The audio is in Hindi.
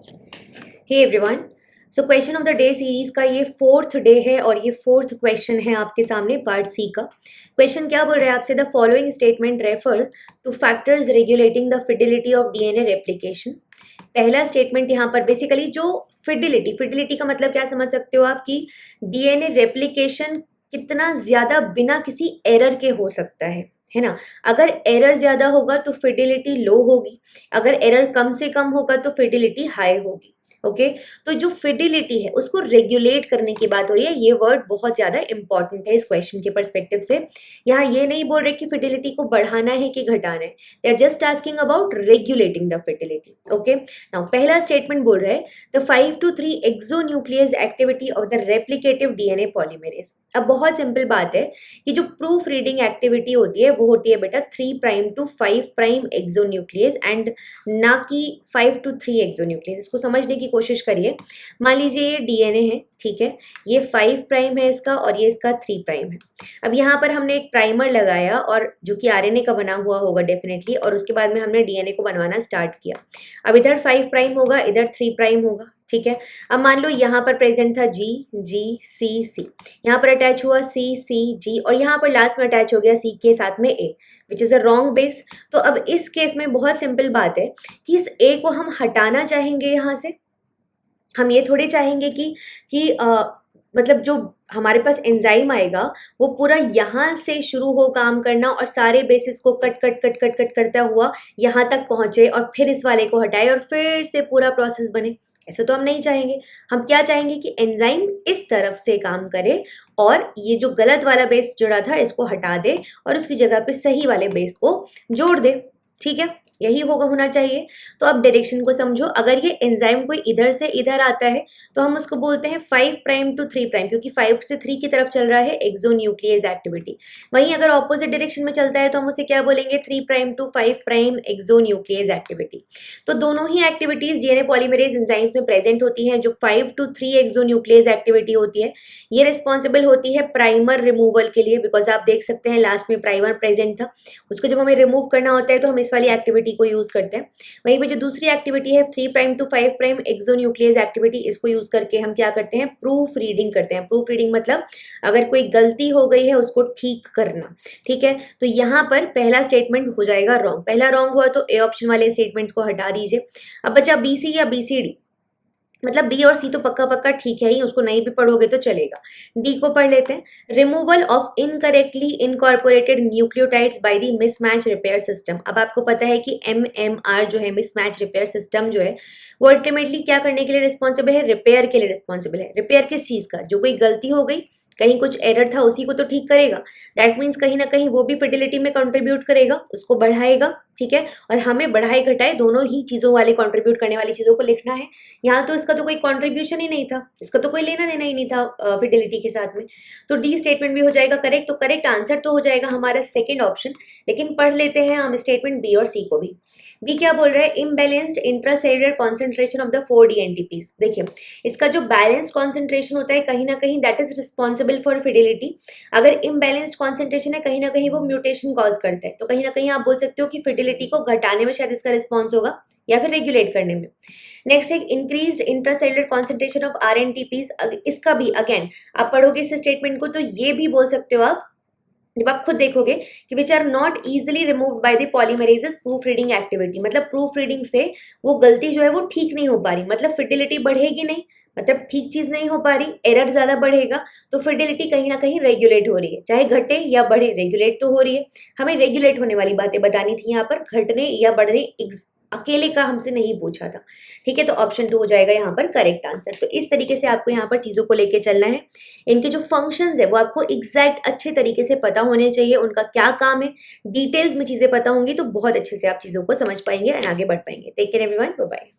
Hey everyone, so question of the day series का ये फोर्थ डे है और ये फोर्थ क्वेश्चन है आपके सामने पार्ट सी का। क्वेश्चन क्या बोल रहा है आपसे? The following statement refer two factors regulating the fidelity of DNA replication. पहला स्टेटमेंट यहाँ पर बेसिकली जो फिडिलिटी का मतलब क्या समझ सकते हो आप कि डीएनए रेप्लिकेशन कितना ज्यादा बिना किसी एरर के हो सकता है ना। अगर एरर ज्यादा होगा तो फिडिलिटी लो होगी, अगर एरर कम से कम होगा तो फिडिलिटी हाई होगी। ओके तो जो फिडिलिटी है उसको रेगुलेट करने की बात हो रही है। ये वर्ड बहुत ज्यादा इंपॉर्टेंट है इस क्वेश्चन के परस्पेक्टिव से। यहाँ ये नहीं बोल रहे कि फिडिलिटी को बढ़ाना है कि घटाना है, they are just asking about regulating the fidelity. Okay now पहला स्टेटमेंट बोल रहे हैं the 5 to 3 exonuclease activity of the replicative DNA polymerase. अब बहुत सिंपल बात है कि जो प्रूफ रीडिंग एक्टिविटी होती है वो होती है बेटा 3' to 5' एक्सोन्यूक्लियस एंड ना कि 5 to 3 एक्सोन्यूक्लियस। इसको समझने की कोशिश करिए। मान लीजिए ये डीएनए है, ठीक है, ये 5' है इसका और ये इसका 3' है। अब यहाँ पर हमने एक प्राइमर लगाया और जो कि आरएनए का बना हुआ होगा डेफिनेटली, और उसके बाद में हमने डीएनए को बनवाना स्टार्ट किया। अब इधर 5' होगा, इधर 3' होगा, ठीक है। अब मान लो यहाँ पर प्रेजेंट था जी जी सी सी, यहाँ पर अटैच हुआ सी सी जी, और यहाँ पर लास्ट में अटैच हो गया सी के साथ में A, which is a wrong base. तो अब इस केस में बहुत सिंपल बात है कि इस ए को हम हटाना चाहेंगे यहाँ से। हम ये थोड़े चाहेंगे कि मतलब जो हमारे पास एंजाइम आएगा वो पूरा यहाँ से शुरू हो काम करना और सारे बेसिस को cut cut cut cut cut करता हुआ यहाँ तक पहुंचे और फिर इस वाले को हटाए और फिर से पूरा प्रोसेस बने। ऐसा तो हम नहीं चाहेंगे। हम क्या चाहेंगे कि एंजाइम इस तरफ से काम करे और ये जो गलत वाला बेस जुड़ा था इसको हटा दे और उसकी जगह पे सही वाले बेस को जोड़ दे, ठीक है। यही होना चाहिए। तो अब डायरेक्शन को समझो। अगर ये एंजाइम कोई इधर से इधर आता है तो हम उसको बोलते हैं 5' to 3', क्योंकि 5 से 3 की तरफ चल रहा है एक्सोन्यूक्लियस एक्टिविटी। वहीं अगर ऑपोजिट डायरेक्शन में चलता है तो हम उसे क्या बोलेंगे? 3' to 5' एक्सोन्यूक्लियस एक्टिविटी। तो दोनों ही एक्टिविटीज डीएनए पॉलीमरेज एंजाइम्स में प्रेजेंट होती हैं। जो 5 to 3 एक्सोन्यूक्लियस एक्टिविटी होती है ये रिस्पॉन्सिबल होती है प्राइमर रिमूवल के लिए, बिकॉज आप देख सकते हैं लास्ट में प्राइमर प्रेजेंट था, उसको जब हमें रिमूव करना होता है तो हम इस वाली एक्टिविटी को यूज करते हैं। वहीं पे जो दूसरी एक्टिविटी है 3' to 5' एक्सोन्यूक्लियस एक्टिविटी, इसको यूज करके हम क्या करते हैं? प्रूफ रीडिंग करते हैं। प्रूफ रीडिंग मतलब अगर कोई गलती हो गई है उसको ठीक करना, ठीक है। तो यहाँ पर पहला स्टेटमेंट हो जाएगा रॉन्ग। पहला रॉन्ग हुआ तो ए ऑप्शन वाले स्टेटमेंट्स को हटा दीजिए। अब बचा बी सी या बी सी डी। मतलब बी और सी तो पक्का पक्का ठीक है ही, उसको नहीं भी पढ़ोगे तो चलेगा। डी को पढ़ लेते हैं। Removal of incorrectly incorporated nucleotides by the mismatch repair system. अब आपको पता है कि MMR जो है मिसमैच रिपेयर सिस्टम जो है वो अल्टीमेटली क्या करने के लिए रिस्पॉन्सिबल है? रिपेयर के लिए रिस्पॉन्सिबल है। रिपेयर किस चीज का? जो कोई गलती हो गई, कहीं कुछ एरर था, उसी को तो ठीक करेगा। दैट मीन्स कहीं ना कहीं वो भी फिडिलिटी में कंट्रीब्यूट करेगा, उसको बढ़ाएगा, ठीक है। और हमें बढ़ाए घटाए दोनों ही चीजों वाले कंट्रीब्यूट करने वाली चीजों को लिखना है। यहाँ तो इसका तो कोई कंट्रीब्यूशन ही नहीं था, इसका तो कोई लेना देना ही नहीं था फिडिलिटी के साथ में। तो डी स्टेटमेंट भी हो जाएगा करेक्ट। तो करेक्ट आंसर तो हो जाएगा हमारा सेकेंड ऑप्शन। लेकिन पढ़ लेते हैं हम स्टेटमेंट बी और सी को भी। बी क्या बोल रहा है? Imbalanced intracellular concentration of the 4 DNTPs। देखिए इसका जो बैलेंस्ड कॉन्सेंट्रेशन होता है कहीं ना कहीं that is responsible for fidelity. अगर इम्बैलेंस्ड कॉन्सेंट्रेशन है कहीं ना कहीं वो म्यूटेशन कॉज करता है, तो कहीं ना कहीं आप बोल सकते हो कि फिडिलिटी को घटाने में शायद इसका रिस्पॉन्स होगा या फिर रेगुलेट करने में। नेक्स्ट है increased intracellular concentration of RNTPs। इसका भी अगेन आप पढ़ोगे इस स्टेटमेंट को तो ये भी बोल सकते हो आप, जब आप खुद देखोगे कि which are not easily removed by the polymerases proof reading activity. मतलब प्रूफ रीडिंग से वो गलती जो है वो ठीक नहीं हो पा रही, मतलब फिडिलिटी बढ़ेगी नहीं, मतलब ठीक चीज नहीं हो पा रही, एरर ज्यादा बढ़ेगा तो फिडिलिटी कहीं ना कहीं रेगुलेट हो रही है। चाहे घटे या बढ़े, रेगुलेट तो हो रही है। हमें रेगुलेट होने वाली बातें बतानी थी यहाँ पर, घटने या बढ़ने अकेले का हमसे नहीं पूछा था, ठीक है। तो ऑप्शन 2 हो जाएगा यहाँ पर करेक्ट आंसर। तो इस तरीके से आपको यहाँ पर चीजों को लेके चलना है। इनके जो फंक्शंस है वो आपको एग्जैक्ट अच्छे तरीके से पता होने चाहिए, उनका क्या काम है, डिटेल्स में चीजें पता होंगी तो बहुत अच्छे से आप चीजों को समझ पाएंगे एंड आगे बढ़ पाएंगे। Take care everyone, bye bye.